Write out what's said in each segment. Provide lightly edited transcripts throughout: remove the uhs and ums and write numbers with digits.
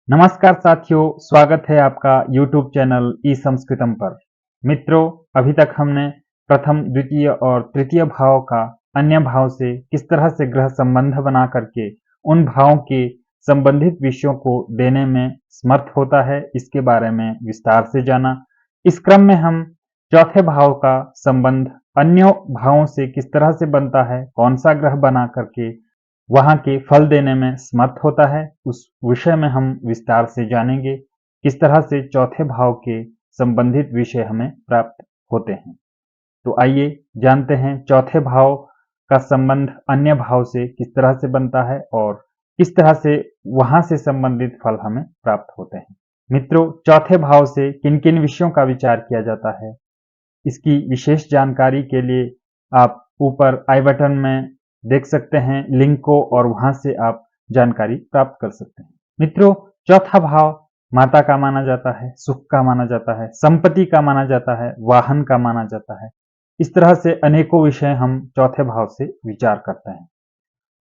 नमस्कार साथियों, स्वागत है आपका YouTube चैनल ई संस्कृतम पर। मित्रों, अभी तक हमने प्रथम, द्वितीय और तृतीय भाव का अन्य भाव से किस तरह से ग्रह संबंध बना करके उन भावों के संबंधित विषयों को देने में समर्थ होता है, इसके बारे में विस्तार से जाना। इस क्रम में हम चौथे भाव का संबंध अन्य भावों से किस तरह से बनता है, कौन सा ग्रह बना करके वहां के फल देने में समर्थ होता है, उस विषय में हम विस्तार से जानेंगे। किस तरह से चौथे भाव के संबंधित विषय हमें प्राप्त होते हैं। तो आइए जानते हैं चौथे भाव का संबंध अन्य भाव से किस तरह से बनता है और किस तरह से वहां से संबंधित फल हमें प्राप्त होते हैं। मित्रों, चौथे भाव से किन किन विषयों का विचार किया जाता है, इसकी विशेष जानकारी के लिए आप ऊपर आई बटन में देख सकते हैं लिंक को, और वहां से आप जानकारी प्राप्त कर सकते हैं। मित्रों, चौथा भाव माता का माना जाता है, सुख का माना जाता है, संपत्ति का माना जाता है, वाहन का माना जाता है। इस तरह से अनेकों विषय हम चौथे भाव से विचार करते हैं।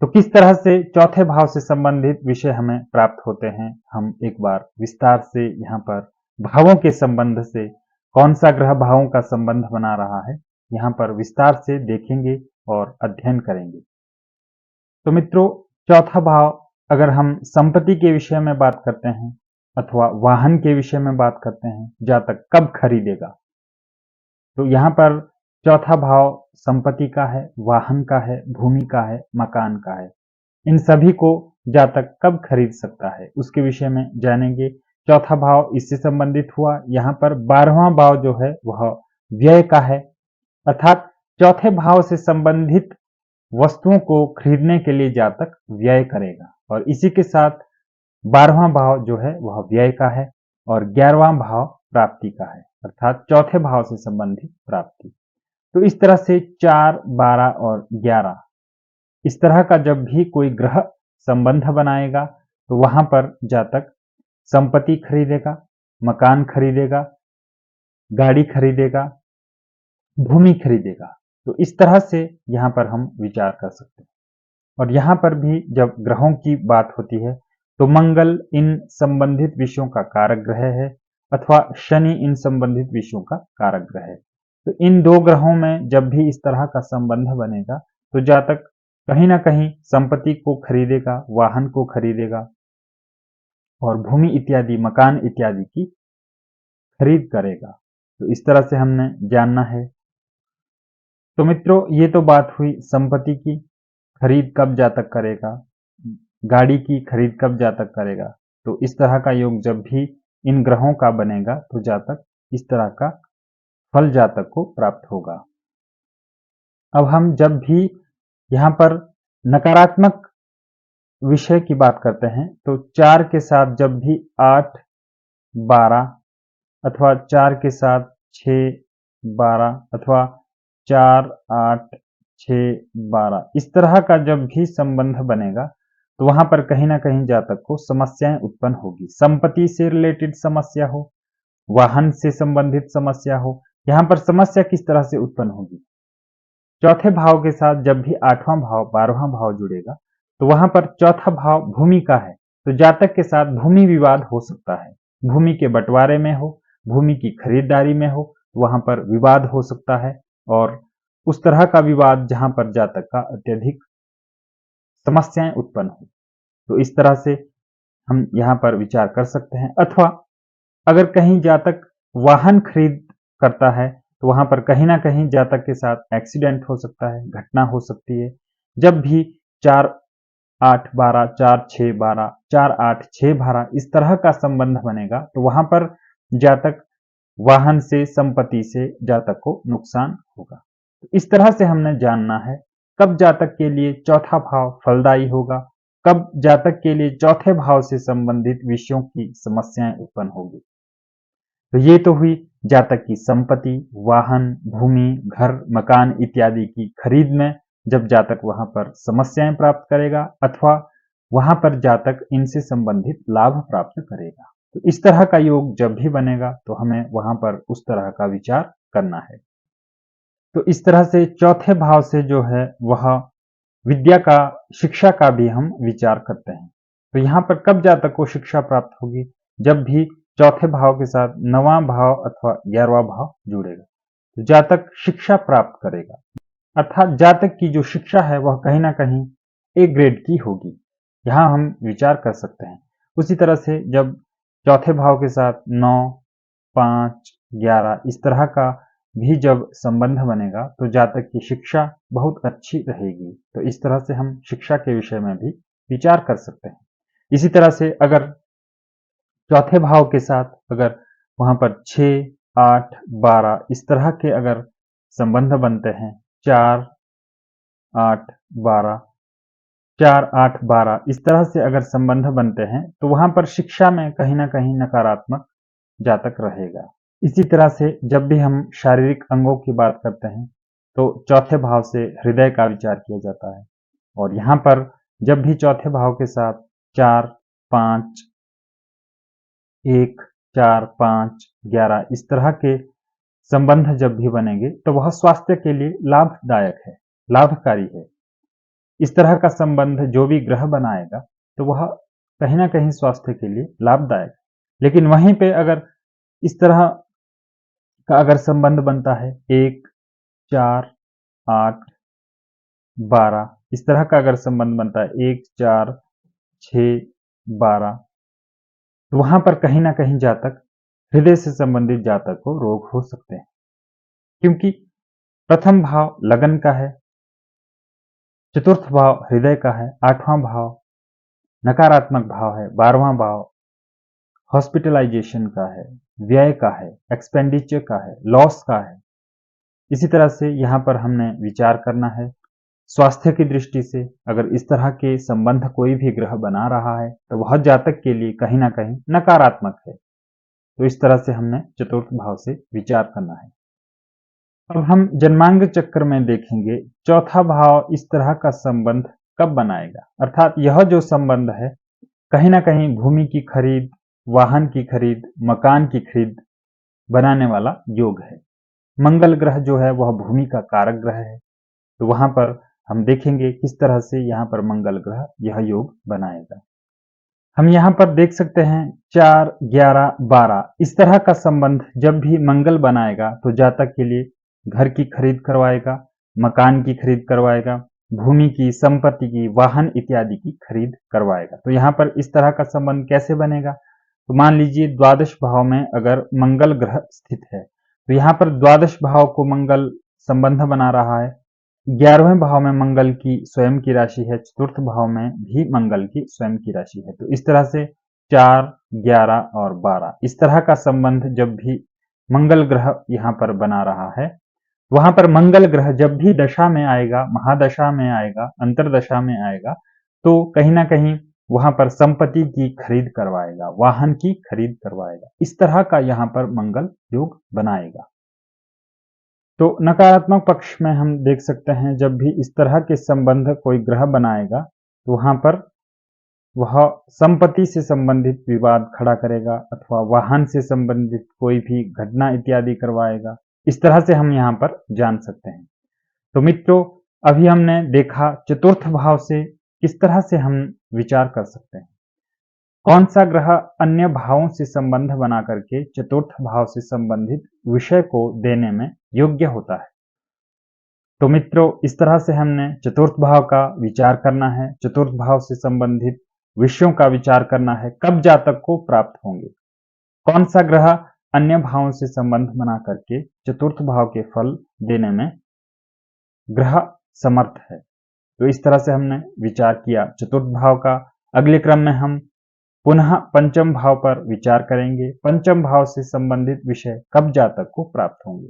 तो किस तरह से चौथे भाव से संबंधित विषय हमें प्राप्त होते हैं, हम एक बार विस्तार से यहाँ पर भावों के संबंध से कौन सा ग्रह भावों का संबंध बना रहा है, यहाँ पर विस्तार से देखेंगे और अध्ययन करेंगे। तो मित्रों, चौथा भाव अगर हम संपत्ति के विषय में बात करते हैं अथवा वाहन के विषय में बात करते हैं, जातक कब खरीदेगा, तो यहाँ पर चौथा भाव संपत्ति का है, वाहन का है, भूमि का है, मकान का है। इन सभी को जातक कब खरीद सकता है, उसके विषय में जानेंगे। चौथा भाव इससे संबंधित हुआ। यहाँ पर 12वां भाव जो है वह व्यय का है, अर्थात चौथे भाव से संबंधित वस्तुओं को खरीदने के लिए जातक व्यय करेगा, और इसी के साथ 12वां भाव जो है वह व्यय का है और 11वां भाव प्राप्ति का है, अर्थात चौथे भाव से संबंधित प्राप्ति। तो इस तरह से 4, 12 और 11 इस तरह का जब भी कोई ग्रह संबंध बनाएगा तो वहां पर जातक संपत्ति खरीदेगा, मकान खरीदेगा, गाड़ी खरीदेगा, भूमि खरीदेगा। तो इस तरह से यहाँ पर हम विचार कर सकते हैं। और यहाँ पर भी जब ग्रहों की बात होती है तो मंगल इन संबंधित विषयों का कारक ग्रह है, अथवा शनि इन संबंधित विषयों का कारक ग्रह है। तो इन दो ग्रहों में जब भी इस तरह का संबंध बनेगा तो जातक कहीं ना कहीं संपत्ति को खरीदेगा, वाहन को खरीदेगा और भूमि इत्यादि, मकान इत्यादि की खरीद करेगा। तो इस तरह से हमने जानना है। तो मित्रों, ये तो बात हुई संपत्ति की खरीद कब जातक करेगा, गाड़ी की खरीद कब जातक करेगा। तो इस तरह का योग जब भी इन ग्रहों का बनेगा तो जातक इस तरह का फल जातक को प्राप्त होगा। अब हम जब भी यहाँ पर नकारात्मक विषय की बात करते हैं तो 4 के साथ जब भी 8, 12 अथवा 4 के साथ 6, 12 अथवा 4, 8, 6, 12 इस तरह का जब भी संबंध बनेगा तो वहां पर कहीं ना कहीं जातक को समस्याएं उत्पन्न होगी। संपत्ति से रिलेटेड समस्या हो, वाहन से संबंधित समस्या हो, यहाँ पर समस्या किस तरह से उत्पन्न होगी। चौथे भाव के साथ जब भी 8वां भाव, 12वां भाव जुड़ेगा तो वहां पर चौथा भाव भूमि का है, तो जातक के साथ भूमि विवाद हो सकता है। भूमि के बंटवारे में हो, भूमि की खरीदारी में हो, वहां पर विवाद हो सकता है, और उस तरह का विवाद जहां पर जातक का अत्यधिक समस्याएं उत्पन्न हो। तो इस तरह से हम यहाँ पर विचार कर सकते हैं। अथवा अगर कहीं जातक वाहन खरीद करता है तो वहां पर कहीं ना कहीं जातक के साथ एक्सीडेंट हो सकता है, घटना हो सकती है। जब भी 4, 8, 12, 4, 6, 12, 4, 8, 6, 12 इस तरह का संबंध बनेगा तो वहां पर जातक वाहन से, संपत्ति से जातक को नुकसान होगा। तो इस तरह से हमने जानना है कब जातक के लिए चौथा भाव फलदायी होगा, कब जातक के लिए चौथे भाव से संबंधित विषयों की समस्याएं उत्पन्न होगी। तो ये तो हुई जातक की संपत्ति, वाहन, भूमि, घर, मकान इत्यादि की खरीद में जब जातक वहां पर समस्याएं प्राप्त करेगा अथवा वहां पर जातक इनसे संबंधित लाभ प्राप्त करेगा। तो इस तरह का योग जब भी बनेगा तो हमें वहां पर उस तरह का विचार करना है। तो इस तरह से चौथे भाव से जो है वह विद्या का, शिक्षा का भी हम विचार करते हैं। तो यहाँ पर कब जातक को शिक्षा प्राप्त होगी? जब भी चौथे भाव के साथ 9वां भाव अथवा 11वां भाव जुड़ेगा, तो जातक शिक्षा प्राप्त करेगा। अर्थात जातक की जो शिक्षा है वह कहीं ना कहीं ए ग्रेड की होगी, यहाँ हम विचार कर सकते हैं। उसी तरह से जब चौथे भाव के साथ 9, 5, 11 इस तरह का भी जब संबंध बनेगा तो जातक की शिक्षा बहुत अच्छी रहेगी। तो इस तरह से हम शिक्षा के विषय में भी विचार कर सकते हैं। इसी तरह से अगर चौथे भाव के साथ अगर वहां पर 6, 8, 12 इस तरह के अगर संबंध बनते हैं, 4, 8, 12, 4, 8, 12 इस तरह से अगर संबंध बनते हैं तो वहां पर शिक्षा में कहीं ना कहीं नकारात्मक जातक रहेगा। इसी तरह से जब भी हम शारीरिक अंगों की बात करते हैं तो चौथे भाव से हृदय का विचार किया जाता है, और यहाँ पर जब भी चौथे भाव के साथ 4, 5, 1, 4, 5, 11 इस तरह के संबंध जब भी बनेंगे तो वह स्वास्थ्य के लिए लाभदायक है, लाभकारी है। इस तरह का संबंध जो भी ग्रह बनाएगा तो वह कहीं ना कहीं स्वास्थ्य के लिए लाभदायक है। लेकिन वहीं पे अगर इस तरह का अगर संबंध बनता है 1, 4, 8, 12 इस तरह का अगर संबंध बनता है 1, 4, 6, 12 तो वहां पर कहीं ना कहीं जातक हृदय से संबंधित जातक को रोग हो सकते हैं, क्योंकि प्रथम भाव लगन का है, चतुर्थ भाव हृदय का है, 8वां भाव नकारात्मक भाव है, 12वां भाव हॉस्पिटलाइजेशन का है, व्यय का है, एक्सपेंडिचर का है, लॉस का है। इसी तरह से यहाँ पर हमने विचार करना है स्वास्थ्य की दृष्टि से। अगर इस तरह के संबंध कोई भी ग्रह बना रहा है तो वह जातक के लिए कहीं ना कहीं नकारात्मक है। तो इस तरह से हमने चतुर्थ भाव से विचार करना है। अब हम जन्मांग चक्र में देखेंगे चौथा भाव इस तरह का संबंध कब बनाएगा, अर्थात यह जो संबंध है कहीं ना कहीं भूमि की खरीद, वाहन की खरीद, मकान की खरीद बनाने वाला योग है। मंगल ग्रह जो है वह भूमि का कारक ग्रह है, तो वहां पर हम देखेंगे किस तरह से यहाँ पर मंगल ग्रह यह योग बनाएगा। हम यहाँ पर देख सकते हैं 4, 11, 12 इस तरह का संबंध जब भी मंगल बनाएगा तो जातक के लिए घर की खरीद करवाएगा, मकान की खरीद करवाएगा, भूमि की, संपत्ति की, वाहन इत्यादि की खरीद करवाएगा। तो यहाँ पर इस तरह का संबंध कैसे बनेगा? तो मान लीजिए द्वादश भाव में अगर मंगल ग्रह स्थित है तो यहाँ पर द्वादश भाव को मंगल संबंध बना रहा है, 11वें भाव में मंगल की स्वयं की राशि है, चतुर्थ भाव में भी मंगल की स्वयं की राशि है। तो इस तरह से 4, 11 और 12 इस तरह का संबंध जब भी मंगल ग्रह यहाँ पर बना रहा है, वहां पर मंगल ग्रह जब भी दशा में आएगा, महादशा में आएगा, अंतरदशा में आएगा, तो कहीं ना कहीं वहां पर संपत्ति की खरीद करवाएगा, वाहन की खरीद करवाएगा। इस तरह का यहाँ पर मंगल योग बनाएगा। तो नकारात्मक पक्ष में हम देख सकते हैं जब भी इस तरह के संबंध कोई ग्रह बनाएगा तो वहां पर वह संपत्ति से संबंधित विवाद खड़ा करेगा अथवा वाहन से संबंधित कोई भी घटना इत्यादि करवाएगा। इस तरह से हम यहाँ पर जान सकते हैं। तो मित्रों, अभी हमने देखा चतुर्थ भाव से किस तरह से हम विचार कर सकते हैं, कौन सा ग्रह अन्य भावों से संबंध बना करके चतुर्थ भाव से संबंधित विषय को देने में योग्य होता है। तो मित्रों, इस तरह से हमने चतुर्थ भाव का विचार करना है, चतुर्थ भाव से संबंधित विषयों का विचार करना है, कब जातक को प्राप्त होंगे, कौन सा ग्रह अन्य भावों से संबंध बना करके चतुर्थ भाव के फल देने में ग्रह समर्थ है। तो इस तरह से हमने विचार किया चतुर्थ भाव का। अगले क्रम में हम पुनः पंचम भाव पर विचार करेंगे, पंचम भाव से संबंधित विषय कब जातक को प्राप्त होंगे,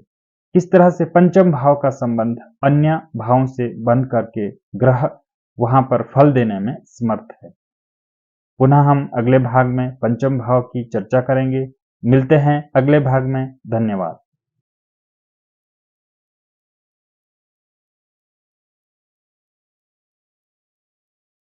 किस तरह से पंचम भाव का संबंध अन्य भावों से बंध करके ग्रह वहां पर फल देने में समर्थ है। पुनः हम अगले भाग में पंचम भाव की चर्चा करेंगे। मिलते हैं अगले भाग में। धन्यवाद।